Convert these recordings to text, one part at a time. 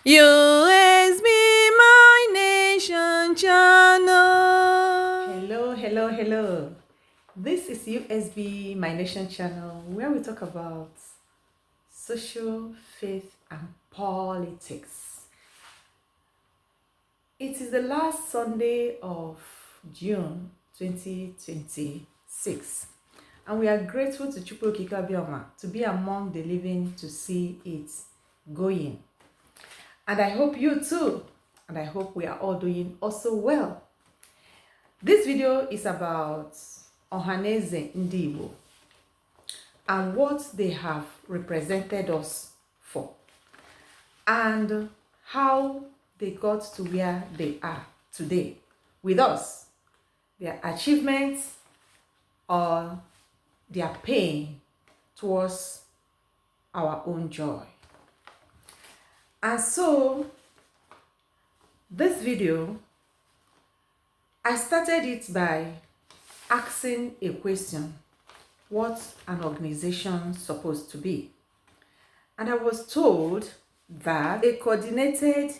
U.S.B, my nation channel. Hello. This is U.S.B, my nation channel, where we talk about social, faith, and politics. It is the last Sunday of June 2026, and we are grateful to Chukwu Okike to be among the living to see it going. And I hope you too, and I hope we are all doing also well. This video is about Ohanaze Ndigbo and what they have represented us for, and how they got to where they are today with us, their achievements or their pain towards our own joy. And so this video, I started it by asking a question: what's an organization supposed to be? And I was told that a coordinated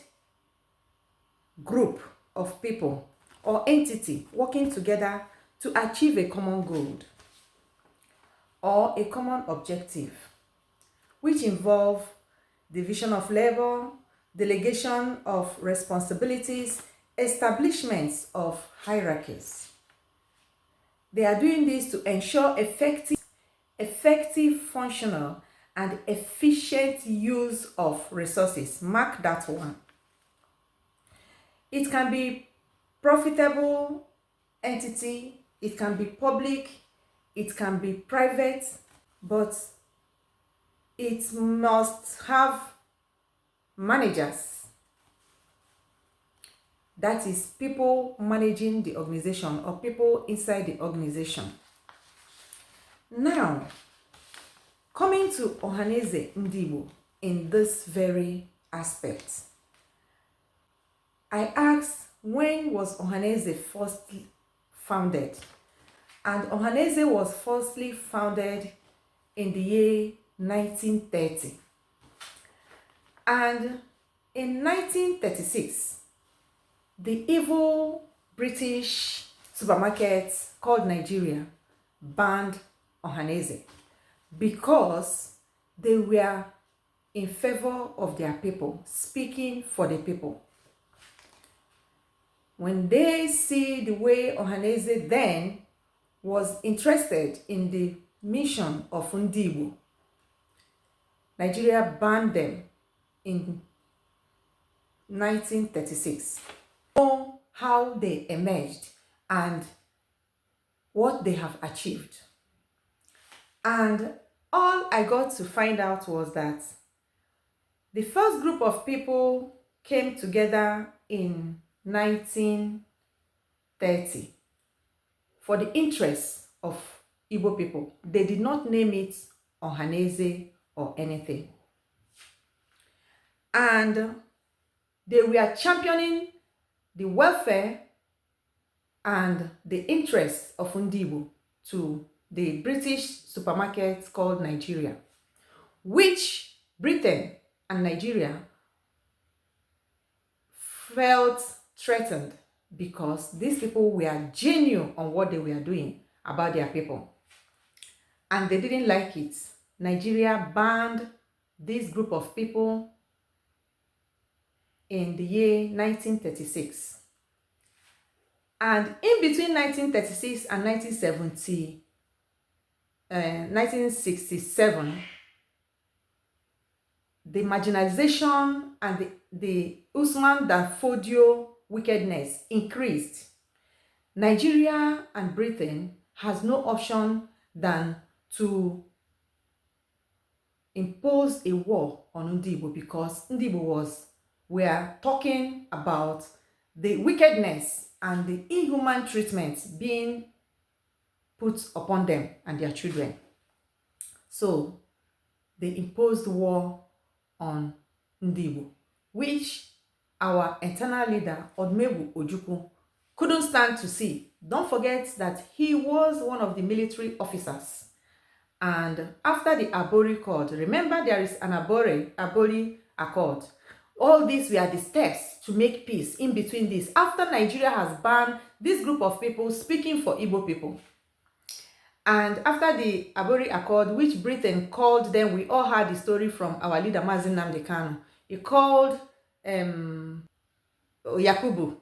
group of people or entity working together to achieve a common goal or a common objective, which involve division of labor, delegation of responsibilities, establishments of hierarchies. They are doing this to ensure effective, functional, and efficient use of resources. Mark that one. It can be profitable entity, it can be public, it can be private, but it must have managers. That is, people managing the organization or people inside the organization. Now, coming to Ohanaze Ndigbo in this very aspect, I asked, when was Ohanaze first founded? And Ohanaze was firstly founded in the year 1930. And in 1936, the evil British supermarket called Nigeria banned Ohanaze because they were in favor of their people, speaking for the people. When they see the way Ohanaze then was interested in the mission of Ndigbo, Nigeria banned them in 1936. Know how they emerged and what they have achieved. And all I got to find out was that the first group of people came together in 1930 for the interests of Igbo people. They did not name it Ohanaze or anything. And they were championing the welfare and the interests of Ndigbo to the British supermarket called Nigeria, which Britain and Nigeria felt threatened because these people were genuine on what they were doing about their people. And they didn't like it. Nigeria banned this group of people in the year 1936. And in between 1936 and 1967, the marginalization and the Usman Dan Fodio wickedness increased. Nigeria and Britain has no option than to impose a war on Ndigbo because Ndigbo were talking about the wickedness and the inhuman treatment being put upon them and their children. So they imposed war on Ndigbo, which our eternal leader, Odumegwu Ojukwu, couldn't stand to see. Don't forget that he was one of the military officers. And after the Abori Accord, remember there is an Abori Accord, All these were the steps to make peace in between this. After Nigeria has banned this group of people speaking for Igbo people. And after the Abori Accord, which Britain called them, we all heard the story from our leader, Mazi Nnamdi Kanu. He called Yakubu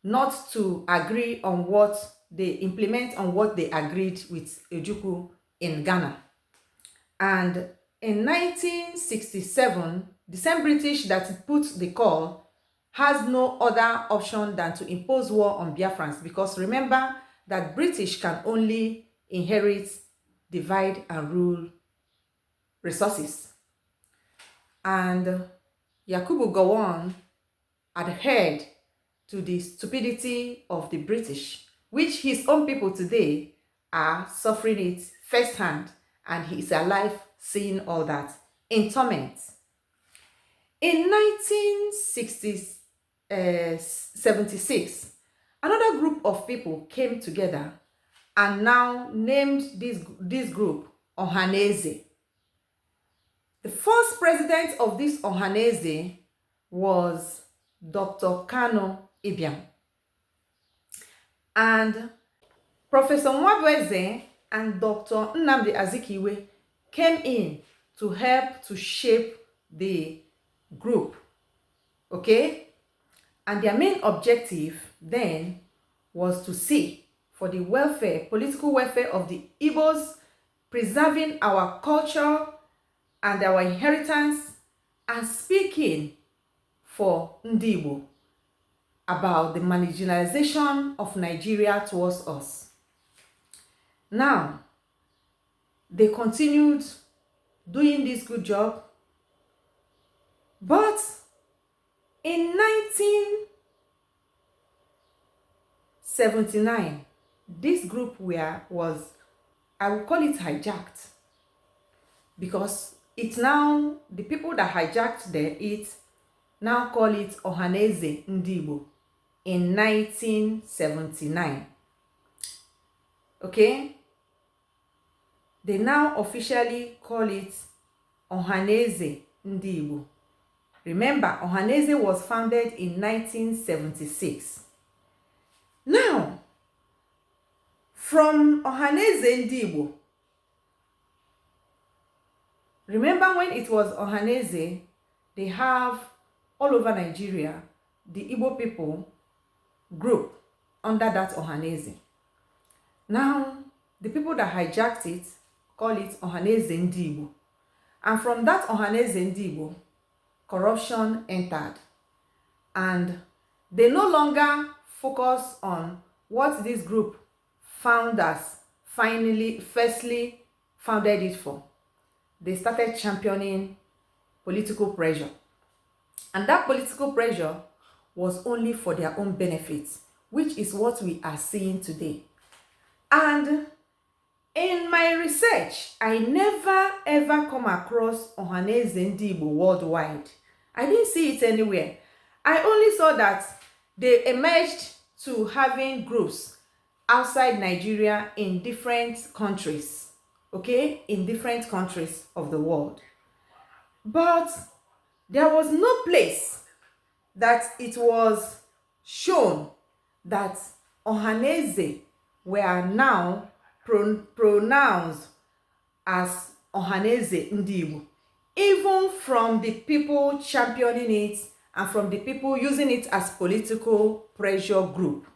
not to agree on what they implement on what they agreed with Ojukwu in Ghana. And in 1967, the same British that put the call has no other option than to impose war on Biafrans, because remember that British can only inherit, divide and rule resources. And Yakubu Gowon adhered to the stupidity of the British, which his own people today are suffering it firsthand, and he is alive seeing all that in torment. In 1976, another group of people came together and now named this group Ohanaze. The first president of this Ohanaze was Dr. Kanu Ibiam. And Professor Nwabweze and Dr. Nnamdi Azikiwe came in to help to shape the group. Okay? And their main objective then was to see for the welfare, political welfare of the Igbos, preserving our culture and our inheritance, and speaking for Ndigbo about the marginalization of Nigeria towards us. Now, they continued doing this good job, but in 1979, this group was, I will call it hijacked, because it's now, the people that hijacked it now call it Ohanaze Ndigbo in 1979. Okay? They now officially call it Ohanaze Ndigbo. Remember, Ohanaze was founded in 1976. Now, from Ohanaze Ndigbo, remember when it was Ohanaze, they have all over Nigeria, the Igbo people group under that Ohanaze. Now, the people that hijacked it call it Ohanaze Ndigbo. And from that Ohanaze Ndigbo, corruption entered. And they no longer focus on what this group founders firstly founded it for. They started championing political pressure. And that political pressure was only for their own benefits, which is what we are seeing today. And in my research, I never ever come across Ohanaze Ndigbo worldwide. I didn't see it anywhere. I only saw that they emerged to having groups outside Nigeria in different countries, okay, in different countries of the world. But there was no place that it was shown that Ohanaze were now pronounced as Ohanaze Ndigbo, even from the people championing it and from the people using it as political pressure group.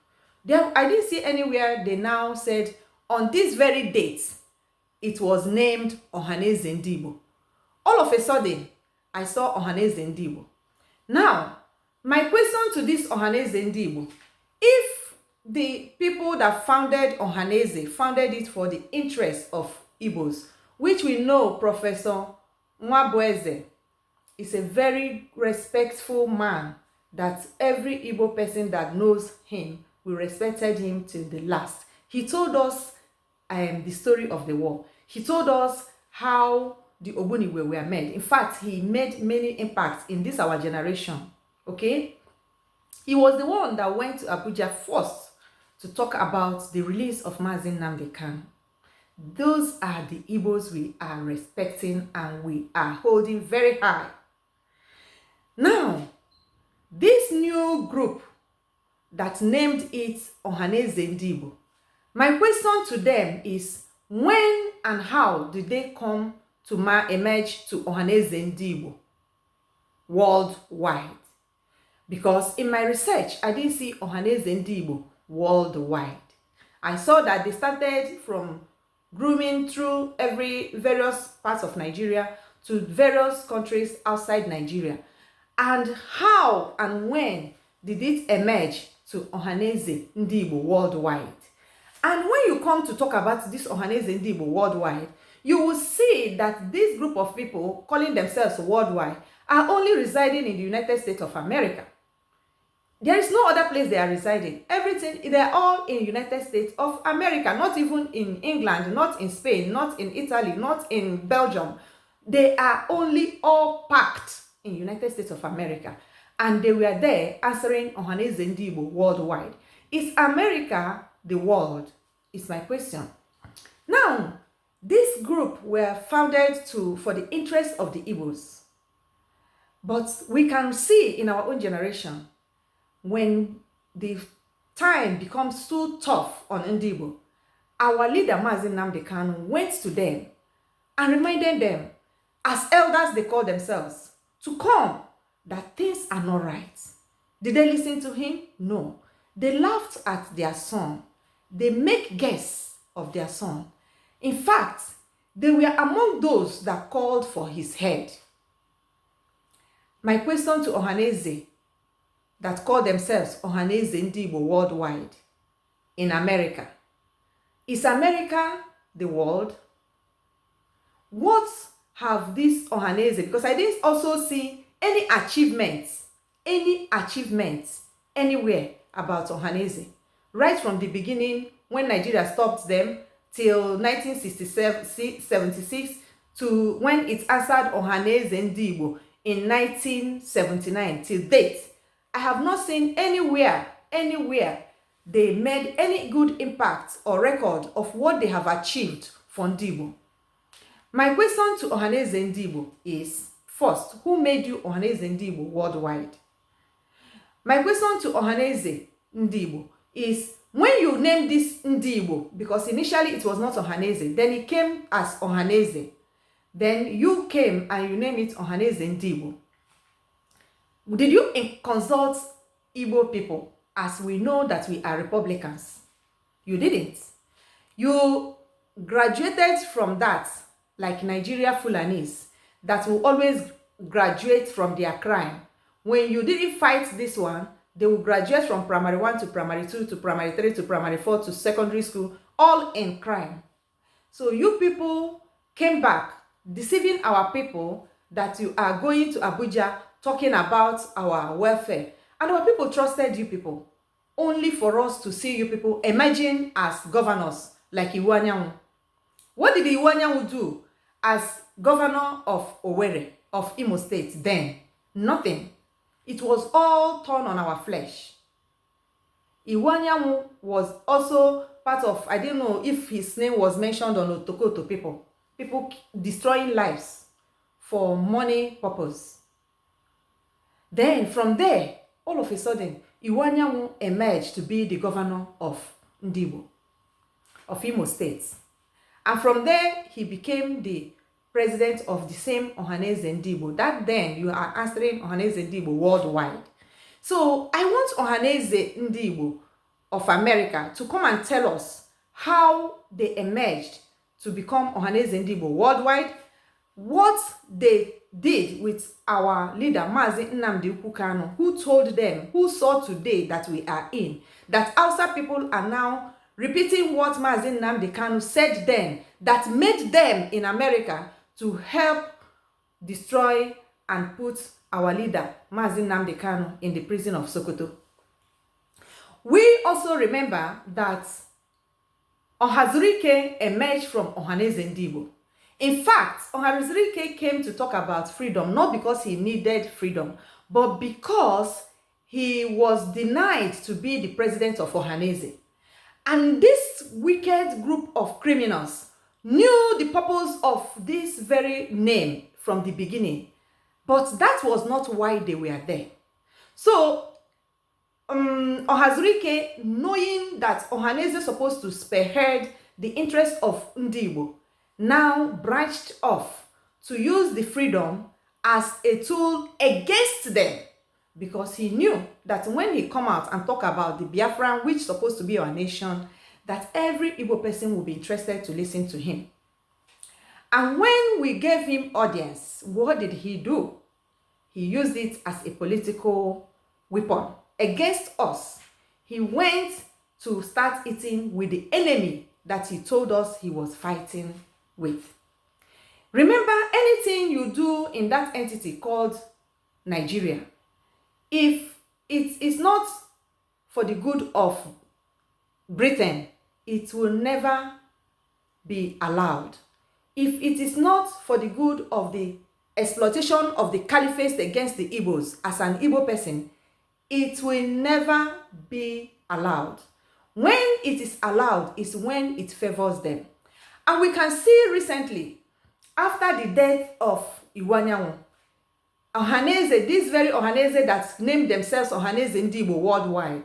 I didn't see anywhere they now said on this very date it was named Ohanaze Ndigbo. All of a sudden, I saw Ohanaze Ndigbo. Now, my question to this Ohanaze Ndigbo, if the people that founded Ohanaze founded it for the interest of Igbos, which we know Professor Nwabweze is a very respectful man, that every Igbo person that knows him, we respected him till the last. He told us the story of the war. He told us how the Ogboniwe were made. In fact, he made many impacts in this our generation. Okay? He was the one that went to Abuja first to talk about the release of Mazi Nnamdi Kanu. Those are the Igbos we are respecting and we are holding very high. Now, Igbo group that named it Ohanaze Ndigbo. My question to them is, when and how did they come to emerge to Ohanaze Ndigbo worldwide? Because in my research, I didn't see Ohanaze Ndigbo worldwide. I saw that they started from grooming through various parts of Nigeria to various countries outside Nigeria. And how and when did it emerge to Ohanaze Ndigbo worldwide? And when you come to talk about this Ohanaze Ndigbo worldwide, you will see that this group of people calling themselves worldwide are only residing in the United States of America. There is no other place they are residing. Everything, they are all in the United States of America, not even in England, not in Spain, not in Italy, not in Belgium. They are only all packed in the United States of America. And they were there answering Ohanaze Ndigbo worldwide. Is America the world? Is my question. Now, this group were founded for the interest of the Igbos. But we can see in our own generation, when the time becomes too tough on Ndigbo, our leader Mazi Nnamdi Kanu went to them and reminded them, as elders they call themselves, to come, that things are not right. Did they listen to him? No. They laughed at their son. They make guess of their son. In fact, they were among those that called for his head. My question to Ohanaze, that call themselves Ohanaze Ndigbo worldwide in America. Is America the world? What have this Ohanaze, because I didn't also see any achievements anywhere about Ohanaze. Right from the beginning, when Nigeria stopped them, till 1976, to when it answered Ohanaze Ndigbo in 1979 till date. I have not seen anywhere they made any good impact or record of what they have achieved for Ndigbo. My question to Ohanaze Ndigbo is, first, who made you Ohanaze Ndigbo worldwide? My question to Ohanaze Ndigbo is, when you name this Ndigbo, because initially it was not Ohanaze, then it came as Ohanaze, then you came and you named it Ohanaze Ndigbo. Did you consult Igbo people, as we know that we are Republicans? You didn't. You graduated from that, like Nigeria Fulanis, that will always graduate from their crime. When you didn't fight this one, they will graduate from primary 1 to primary 2 to primary 3 to primary 4 to secondary school, all in crime. So you people came back, deceiving our people that you are going to Abuja talking about our welfare. And our people trusted you people, only for us to see you people emerging as governors like Iwanyanwu. What did Iwanyanwu do as governor of Owerri, of Imo State then? Nothing. It was all torn on our flesh. Iwanyanwu was also part of, I don't know if his name was mentioned on Otokoto people destroying lives for money purpose. Then from there, all of a sudden, Iwanyanwu emerged to be the governor of Ndigbo, of Imo State. And from there, he became the president of the same Ohanaze Ndigbo. That then, you are answering Ohanaze Ndigbo worldwide. So, I want Ohanaze Ndigbo of America to come and tell us how they emerged to become Ohanaze Ndigbo worldwide, what they did with our leader Mazi Nnamdi Kanu, who told them, who saw today that we are in, that outside people are now repeating what Mazi Nnamdi Kanu said then, that made them in America to help destroy and put our leader Mazi Nnamdi Kanu in the prison of Sokoto. We also remember that Ohazurike emerged from Ohanaze Ndigbo. In fact, Ohazurike came to talk about freedom, not because he needed freedom, but because he was denied to be the president of Ohanaze. And this wicked group of criminals knew the purpose of this very name from the beginning, but that was not why they were there. So, Ohazurike, knowing that Ohanaze is supposed to spearhead the interest of Ndigbo, now branched off to use the freedom as a tool against them, because he knew that when he come out and talk about the Biafran, which is supposed to be our nation, that every Igbo person will be interested to listen to him. And when we gave him audience, what did he do? He used it as a political weapon against us. He went to start eating with the enemy that he told us he was fighting with. Remember, anything you do in that entity called Nigeria, if it is not for the good of Britain, it will never be allowed. If it is not for the good of the exploitation of the caliphate against the Igbos as an Igbo person, it will never be allowed. When it is allowed is when it favors them. And we can see recently, after the death of Iwanyanwu, Ohanaze, this very Ohanaze that named themselves Ohanaze Ndigbo worldwide,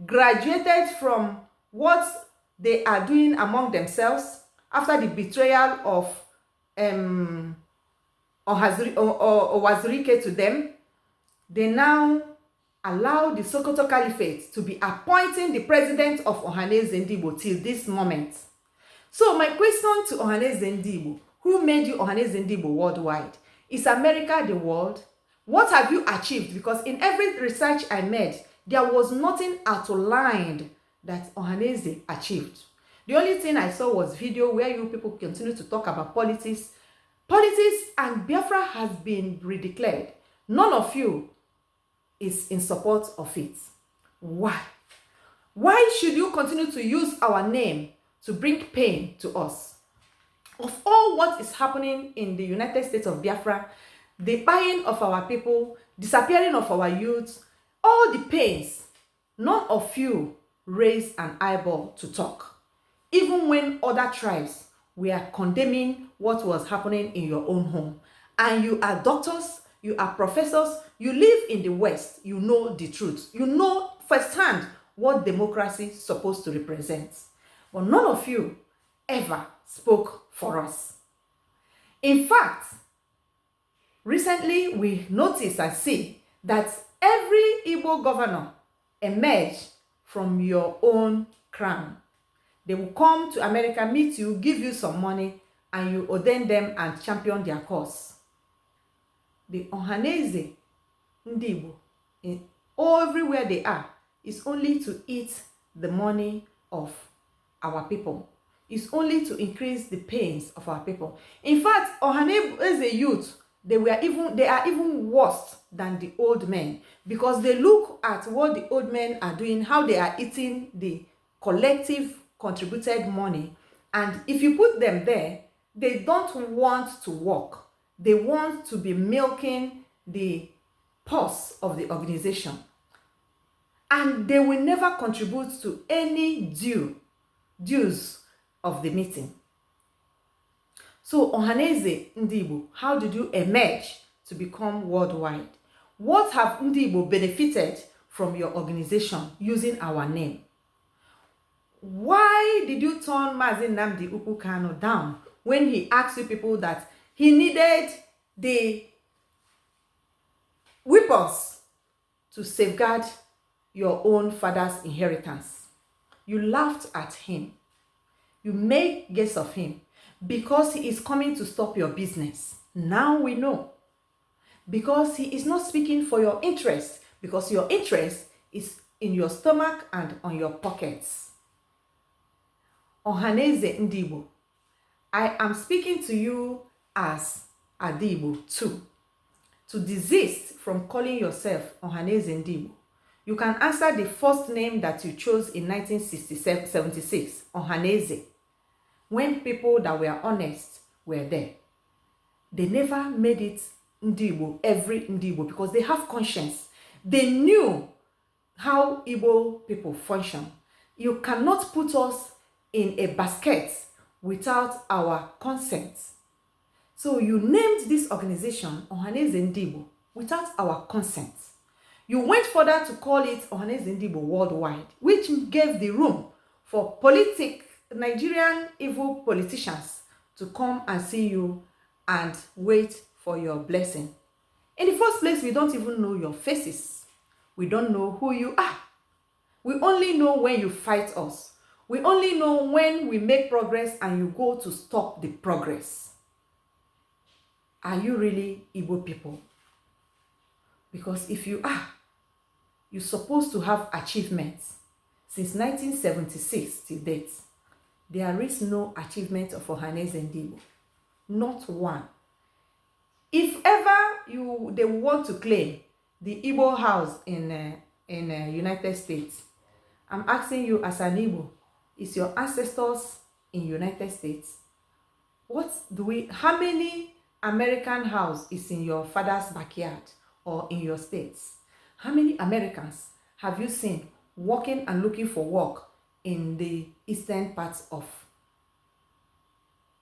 graduated from what they are doing among themselves after the betrayal of Owazurike to them. They now allow the Sokoto Caliphate to be appointing the president of Ohanaze Ndigbo till this moment. So my question to Ohanaze Ndigbo, who made you Ohanaze Ndigbo worldwide? Is America the world? What have you achieved? Because in every research I made, there was nothing outlined that Ohanaze achieved. The only thing I saw was video where you people continue to talk about politics. Politics and Biafra has been redeclared. None of you is in support of it. Why? Why should you continue to use our name to bring pain to us? Of all what is happening in the United States of Biafra, the buying of our people, disappearing of our youth, all the pains, none of you raise an eyeball to talk. Even when other tribes were condemning what was happening in your own home. And you are doctors, you are professors, you live in the West, you know the truth. You know firsthand what democracy is supposed to represent. But none of you ever spoke for us. In fact, recently we noticed and see that every Igbo governor emerged from your own crown. They will come to America, meet you, give you some money, and you ordain them and champion their cause. The Ohanaze Ndigbo, everywhere they are, is only to eat the money of our people. It's only to increase the pains of our people. In fact, Ohanaze youth, they are even worse than the old men, because they look at what the old men are doing, how they are eating the collective contributed money, and if you put them there, they don't want to work. They want to be milking the purse of the organization, and they will never contribute to any dues of the meeting. So Ohanaze Ndigbo, how did you emerge to become worldwide? What have Ndigbo benefited from your organization using our name? Why did you turn Mazi Nnamdi Ukwu Kanu down when he asked you people that he needed the weapons to safeguard your own father's inheritance? You laughed at him. You made guess of him because he is coming to stop your business. Now we know. Because he is not speaking for your interest, because your interest is in your stomach and on your pockets. Ohanaze Ndigbo, I am speaking to you as Ndigbo too. To desist from calling yourself Ohanaze Ndigbo, you can answer the first name that you chose in 1976, Ohanaze, when people that were honest were there. They never made it Ndigbo, every Ndigbo, because they have conscience. They knew how Igbo people function. You cannot put us in a basket without our consent. So you named this organization Ohanaze Ndigbo without our consent. You went further to call it Ohanaze Ndigbo worldwide, which gave the room for Nigerian evil politicians to come and see you and wait for your blessing. In the first place, we don't even know your faces. We don't know who you are. We only know when you fight us. We only know when we make progress and you go to stop the progress. Are you really Igbo people? Because if you are, you're supposed to have achievements. Since 1976 to date, there is no achievement of Ohanaze Ndigbo. Not one. If ever they want to claim the Igbo house in United States, I'm asking you as an Igbo, is your ancestors in United States? How many American house is in your father's backyard or in your states? How many Americans have you seen working and looking for work in the eastern parts of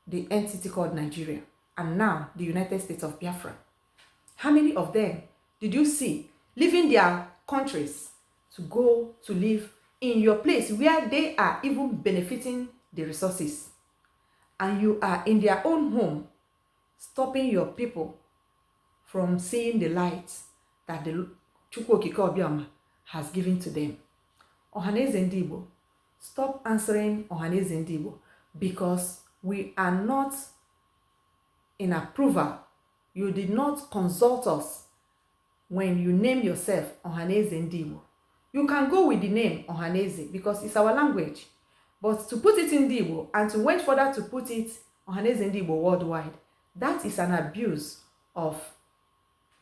the entity called Nigeria and now the United States of Biafra? How many of them did you see leaving their countries to go to live in your place where they are even benefiting the resources, and you are in their own home stopping your people from seeing the light that the Chukwu Okike Obioma has given to them? Ohanaze Ndigbo, stop answering Ohanaze Ndigbo, because we are not in approval. You did not consult us when you name yourself Ohanaze Ndigbo. You can go with the name Ohanaze because it's our language. But to put it in Ndigbo and to went further to put it Ohanaze Ndigbo worldwide, that is an abuse of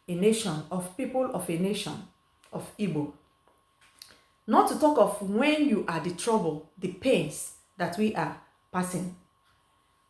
a nation, of people of a nation, of Igbo. Not to talk of when you are the trouble, the pains that we are passing.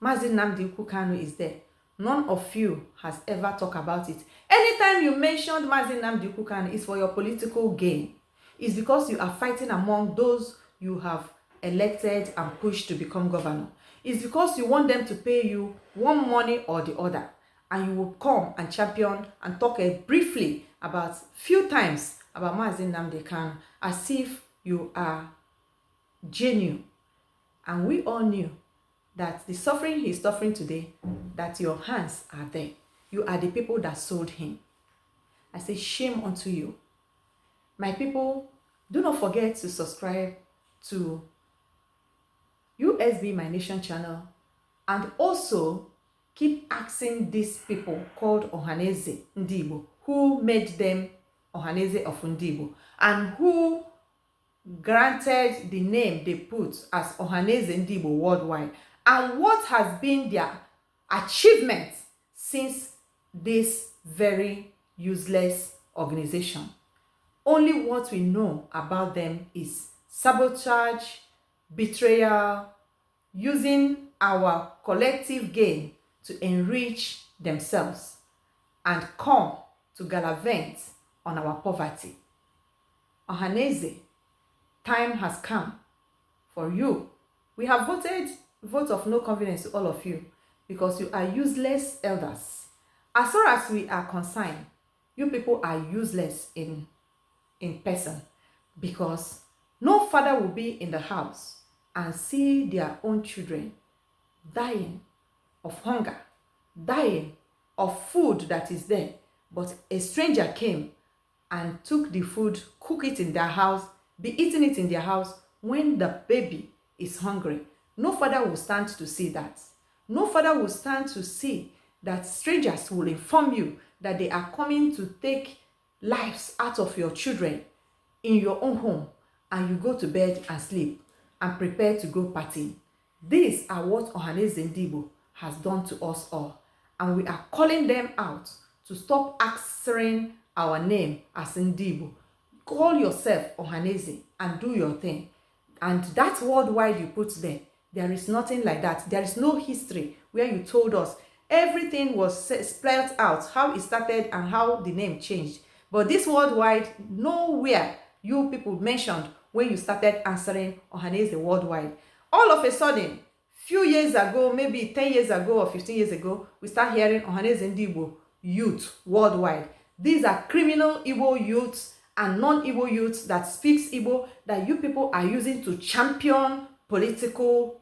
Mazi Nnamdi Kanu is there. None of you has ever talked about it. Anytime you mentioned Mazi Nnamdi Kanu, it's for your political gain. It's because you are fighting among those you have elected and pushed to become governor. It's because you want them to pay you one money or the other. And you will come and champion and talk briefly about few times about Mazi Nnamdi Kanu as if you are genuine. And we all knew that the suffering he is suffering today, that your hands are there. You are the people that sold him. I say shame unto you. My people, do not forget to subscribe to U.S.B My Nation channel, and also keep asking these people called Ohanaze Ndigbo who made them Ohanaze of Ndigbo and who granted the name they put as Ohanaze Ndigbo worldwide, and what has been their achievement since this very useless organization. Only what we know about them is sabotage, betrayal, using our collective gain to enrich themselves and come to gallivant on our poverty. Ohanaze, time has come for you. We have voted vote of no confidence to all of you because you are useless elders. As far as we are concerned, you people are useless in person, because no father will be in the house and see their own children dying of hunger, dying of food that is there, but a stranger came and took the food, cook it in their house, be eating it in their house when the baby is hungry. No father will stand to see that. No father will stand to see that strangers will inform you that they are coming to take lives out of your children in your own home, and you go to bed and sleep and prepare to go partying. These are what Ohanaze Ndigbo has done to us all, and we are calling them out to stop answering our name as Ndigbo. Call yourself Ohanaze and do your thing. And that worldwide you put there is nothing like that. There is no history where you told us everything was spelled out, how it started and how the name changed. But this worldwide, nowhere you people mentioned when you started answering Ohanaze worldwide. All of a sudden, few years ago, maybe 10 years ago or 15 years ago, we start hearing Ohanaze Ndigbo youth worldwide. These are criminal Igbo youths and non-Igbo youths that speaks Igbo that you people are using to champion political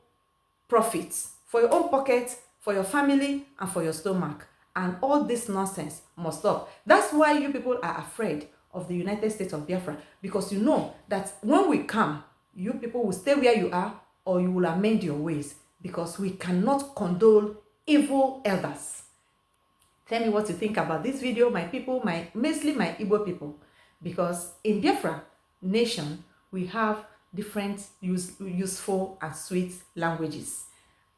profits for your own pocket, for your family, and for your stomach. And all this nonsense must stop. That's why you people are afraid of the United States of Biafra, because you know that when we come, you people will stay where you are or you will amend your ways, because we cannot condone evil elders. Tell me what you think about this video, my people, mostly my Igbo people, because in Biafra nation, we have different useful and sweet languages.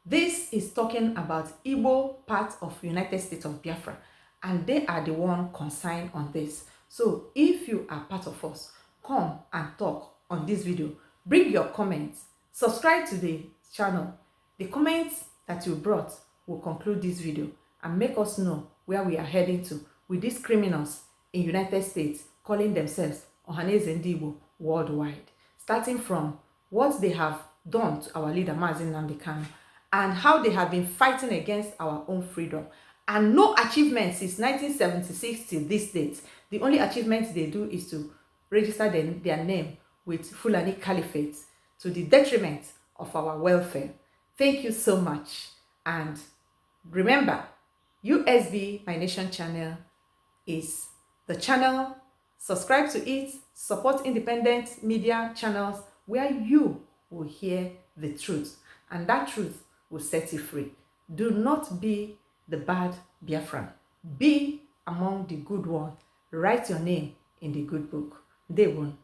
This is talking about Igbo part of United States of Biafra, and they are the one concerned on this. So if you are part of us, come and talk on this video. Bring your comments. Subscribe to the channel. The comments that you brought will conclude this video and make us know where we are heading to with these criminals in United States calling themselves Ohanaze Ndigbo worldwide. Starting from what they have done to our leader Mazi Nnamdi Kanu, and how they have been fighting against our own freedom. And no achievement since 1976 till this date. The only achievement they do is to register their name with Fulani Caliphate, to the detriment of our welfare. Thank you so much. And remember, U.S.B, My Nation channel, is the channel. Subscribe to it. Support independent media channels where you will hear the truth. And that truth will set you free. Do not be the bad Biafran. Be among the good ones. Write your name in the good book. They won't.